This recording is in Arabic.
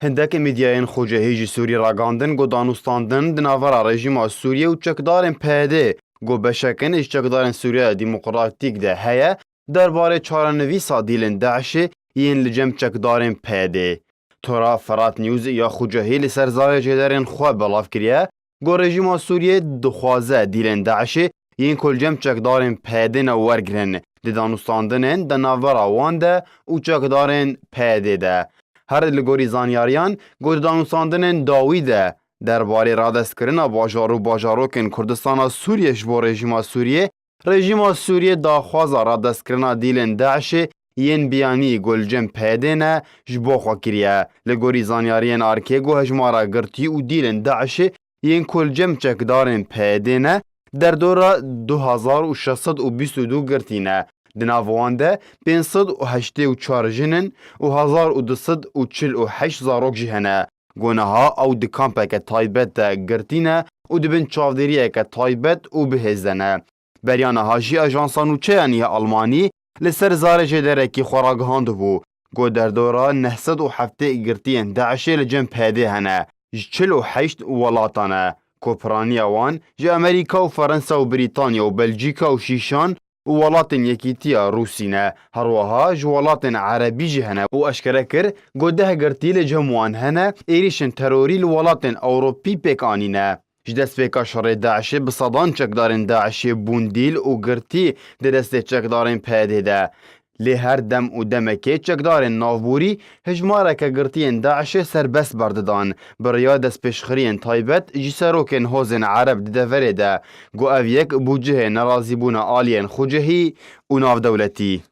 هندک میدیاین خوجهی جی سوری راگاندن گو دانوستاندن دناورا رژیم سوریه و چکدارن پیده گو بشکن اش چکدارن سوریه دموکراتیک ده هیا درباره چارنویسا دیلن داعش ین لجم چکدارن پیده تورا فرات نیوز یا خوجهی لسر زای جدارن خواه بلاف کریه گو رژیم سوریه دخوازه دیلن داعش ین کل جم چکدارن پیده نورگرن دی دانوستاندنن دناورا وانده و چکدارن پیده ده هر لگوری زانیاریان گودانوساندن داویده درباره رادستکرنا باجاروکن کردستان سوریه جبو رژیم سوریه داخوازا رادستکرنا دیلن داعش ین بیانی گلجم پیدنه جبو خواکریه لگوری زانیاریان آرکه گو هجمارا گرتی و دیلن داعش ین کلجم چکدارن پیدنه در دورا 2622 گرتینه دناوانده 584 جنن و 1248 زاروک جهنه گونها او دی کامپک تایبت گرتینه و دی بین چاودریه که تایبت و بهزنه بریانه هاجی اجانسانوچه یعنی آلمانی لسر زارجه درکی خوراگهاند بو گو در دورا 907 گرتین داعشی لجن پیده هنه 48 ولاتانه کوپرانی وان جه امریکا و فرنسا و بریتانیا و بلژیکا و شیشان و ولاتن یکیتیا روسینه هروها جوالاتن عربی جهنه و اشکره کر گوده گرتی لجموان هنه ایریشن تروری لولاتن اوروپی پیکانینه جدست پیکا شر داعش بصدان چکدارن داعش بوندیل و گرتی دست چکدارن پیده ده لی هر دم و دمکه چکدارن نافبوری هجماره که گرتین داعش سربس برددان بریا دست پیشخرین تایبت جسروکن هوزن عرب ددوره ده گو اویک بوجه نرازی بونا آلین خوجهی و ناف دولتی